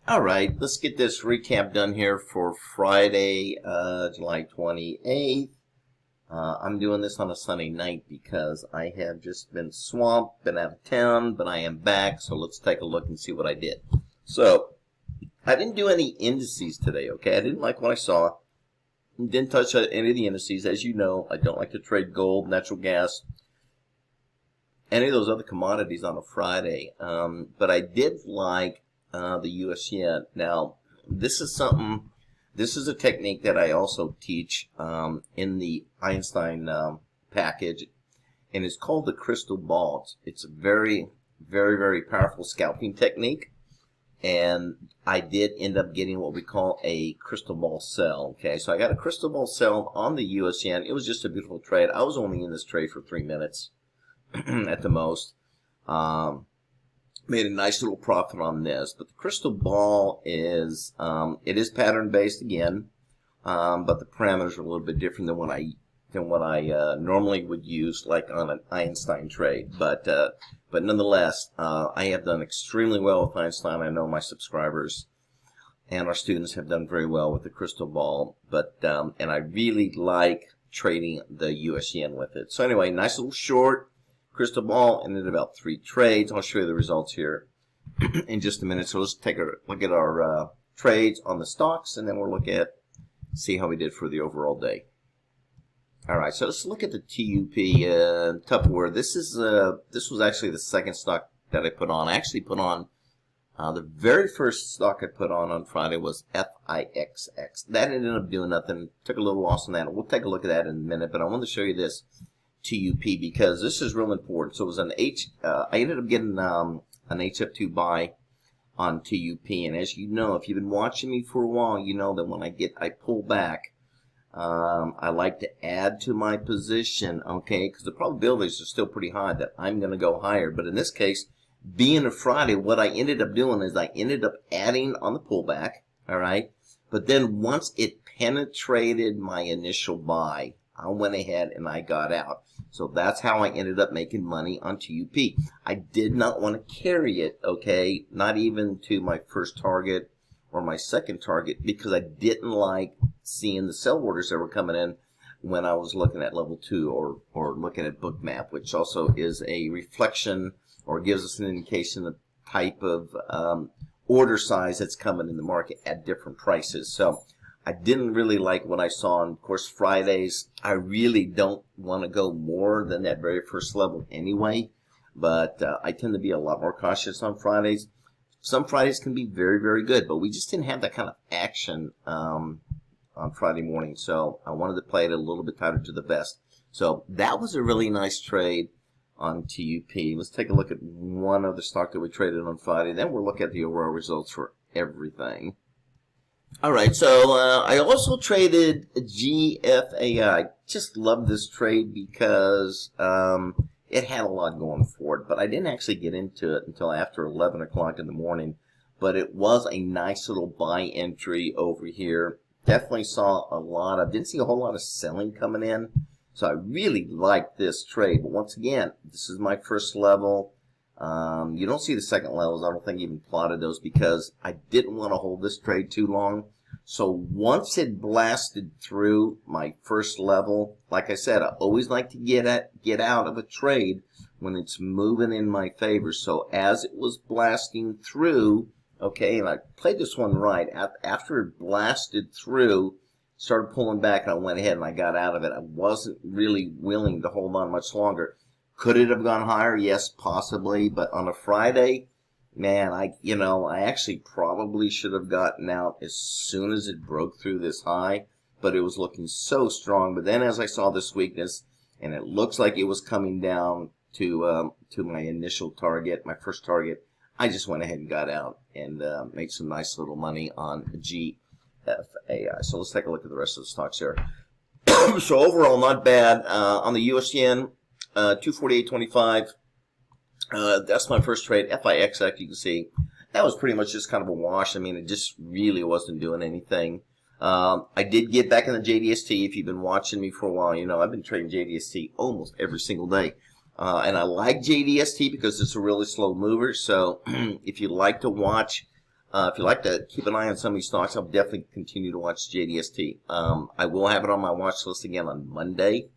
All right, let's get this recap done here for Friday, July 28th. I'm doing this on a Sunday night because I have just been swamped, been out of town, but I am back, so let's take a look and see what I did. So, I didn't do any indices today, okay? I didn't like what I saw. Didn't touch any of the indices. As you know, I don't like to trade gold, natural gas, any of those other commodities on a Friday. But I did like the US yen. Now, this is a technique that I also teach in the Einstein package, and it's called the crystal ball. It's a very, very, very powerful scalping technique, and I did end up getting what we call a crystal ball sell. Okay, so I got a crystal ball sell on the US yen. It was just a beautiful trade. I was only in this trade for 3 minutes at the most. Made a nice little profit on this, but the crystal ball is it is pattern based again, but the parameters are a little bit different than what I normally would use, like on an Einstein trade. But nonetheless, I have done extremely well with Einstein. I know my subscribers and our students have done very well with the crystal ball, but and I really like trading the US yen with it. So anyway, nice little short crystal ball, and in about 3 trades. I'll show you the results here in just a minute. So let's take a look at our trades on the stocks, and then we'll see how we did for the overall day. All right, so let's look at the TUP Tupperware. This was actually the second stock that I put on. I actually put on the very first stock I put on Friday was FIXX. That ended up doing nothing. Took a little loss on that. We'll take a look at that in a minute, but I want to show you this TUP because this is real important. So it was an I ended up getting an HF2 buy on TUP, and as you know, if you've been watching me for a while, you know that when I pull back, I like to add to my position, okay, because the probabilities are still pretty high that I'm going to go higher. But in this case, being a Friday, what I ended up doing is I ended up adding on the pullback, all right, but then once it penetrated my initial buy, I went ahead and I got out. So that's how I ended up making money on TUP. I did not want to carry it, okay, not even to my first target or my second target, because I didn't like seeing the sell orders that were coming in when I was looking at level 2 or looking at Bookmap, which also is a reflection or gives us an indication of type of order size that's coming in the market at different prices. So I didn't really like what I saw. And of course, Fridays, I really don't want to go more than that very first level anyway. But I tend to be a lot more cautious on Fridays. Some Fridays can be very, very good, but we just didn't have that kind of action on Friday morning. So I wanted to play it a little bit tighter to the vest. So that was a really nice trade on TUP. Let's take a look at one other stock that we traded on Friday. Then we'll look at the overall results for everything. All right, so I also traded GFAI. Just love this trade because it had a lot going for it, but I didn't actually get into it until after 11 o'clock in the morning. But it was a nice little buy entry over here. Definitely saw didn't see a whole lot of selling coming in, so I really liked this trade. But once again, this is my first level. You don't see the second levels. I don't think even plotted those because I didn't want to hold this trade too long. So once it blasted through my first level, like I said, I always like to get out of a trade when it's moving in my favor. So as it was blasting through, okay, and I played this one right. After it blasted through, started pulling back, and I went ahead and I got out of it. I wasn't really willing to hold on much longer. Could it have gone higher? Yes, possibly. But on a Friday, man, I actually probably should have gotten out as soon as it broke through this high. But it was looking so strong. But then as I saw this weakness, and it looks like it was coming down to my initial target, my first target, I just went ahead and got out and made some nice little money on GFAI. So let's take a look at the rest of the stocks here. So overall, not bad. On the US yen, 248.25. That's my first trade. FIXX, you can see, that was pretty much just kind of a wash. I mean, it just really wasn't doing anything. I did get back in the JDST. If you've been watching me for a while, you know I've been trading JDST almost every single day. And I like JDST because it's a really slow mover. So if you like to watch If you like to keep an eye on some of these stocks, I'll definitely continue to watch JDST. I will have it on my watch list again on Monday.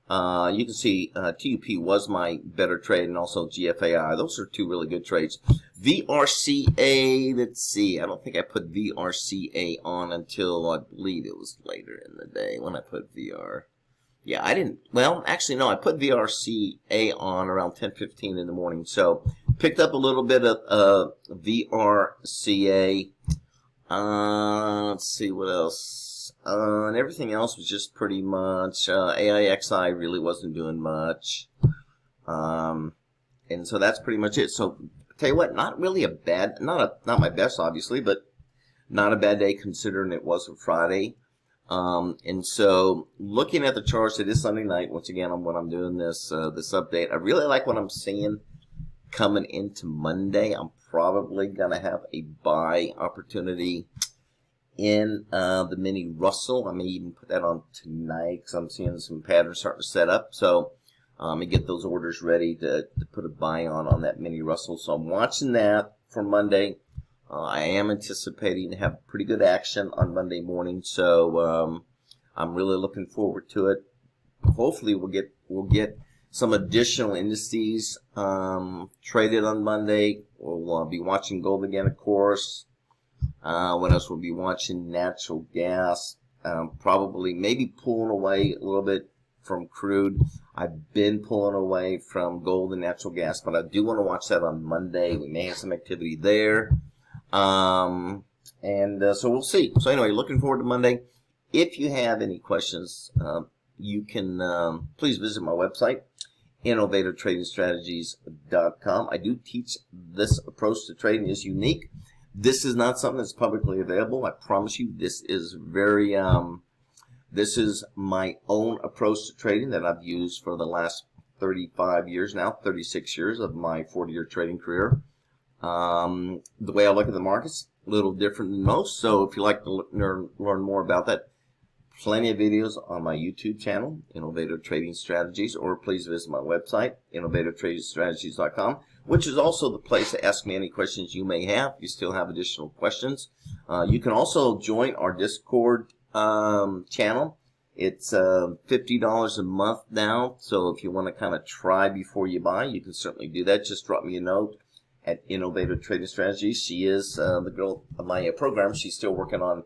You can see TUP was my better trade, and also GFAI. Those are two really good trades. VRCA, let's see. I don't think I put VRCA on until I believe it was later in the day when I put VR. Yeah, I didn't. Well, actually, no. I put VRCA on around 10:15 in the morning. So picked up a little bit of VRCA. Let's see what else. And everything else was just pretty much AIXI really wasn't doing much. And so that's pretty much it. So tell you what, not really a bad, not my best obviously, but not a bad day considering it was a Friday. And so looking at the charts, it is Sunday night. Once again, when I'm doing this this update, I really like what I'm seeing coming into Monday. I'm probably gonna have a buy opportunity in the mini Russell. I may even put that on tonight because I'm seeing some patterns starting to set up. So and get those orders ready to put a buy on that mini Russell. So I'm watching that for Monday. I am anticipating to have pretty good action on Monday morning, so I'm really looking forward to it. Hopefully, we'll get some additional indices traded on Monday. We'll be watching gold again, of course. What else? We'll be watching natural gas. Probably, maybe pulling away a little bit from crude. I've been pulling away from gold and natural gas, but I do want to watch that on Monday. We may have some activity there. So we'll see. So anyway, looking forward to Monday. If you have any questions, you can please visit my website, innovatortradingstrategies.com. I do teach this approach to trading is unique. This is not something that's publicly available. I promise you, this is very this is my own approach to trading that I've used for the last 35 years now, 36 years of my 40-year trading career. The way I look at the markets, a little different than most. So if you'd like to learn more about that, plenty of videos on my YouTube channel, Innovator Trading Strategies, or please visit my website, innovatortradingstrategies.com, which is also the place to ask me any questions you may have. If you still have additional questions. You can also join our Discord channel. It's $50 a month now. So if you want to kind of try before you buy, you can certainly do that. Just drop me a note at Innovator Trading Strategies. She is the girl of my program. She's still working on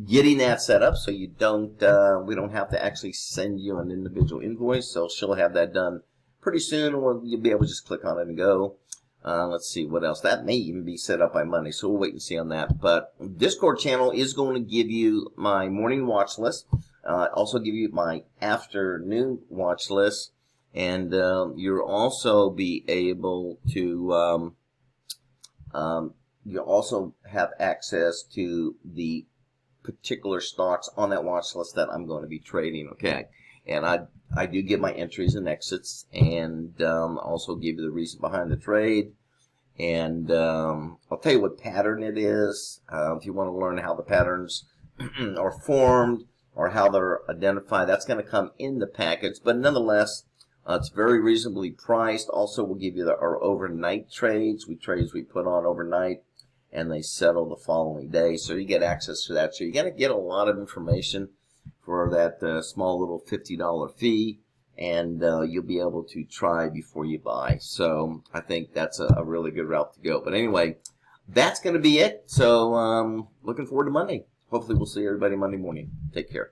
getting that set up, so you don't we don't have to actually send you an individual invoice. So she'll have that done pretty soon, or you'll be able to just click on it and go. Let's see what else. That may even be set up by Monday, so we'll wait and see on that. But Discord channel is going to give you my morning watch list. Also give you my afternoon watch list, and you'll also be able to you'll also have access to the particular stocks on that watch list that I'm going to be trading. Okay, and I do give my entries and exits, and also give you the reason behind the trade, and I'll tell you what pattern it is. If you want to learn how the patterns are formed or how they're identified, that's going to come in the package. But nonetheless, it's very reasonably priced. Also, we'll give you our overnight trades. Trades we put on overnight, and they settle the following day. So you get access to that. So you're going to get a lot of information for that small little $50 fee, and you'll be able to try before you buy. So I think that's a really good route to go. But anyway, that's going to be it. So looking forward to Monday. Hopefully we'll see everybody Monday morning. Take care.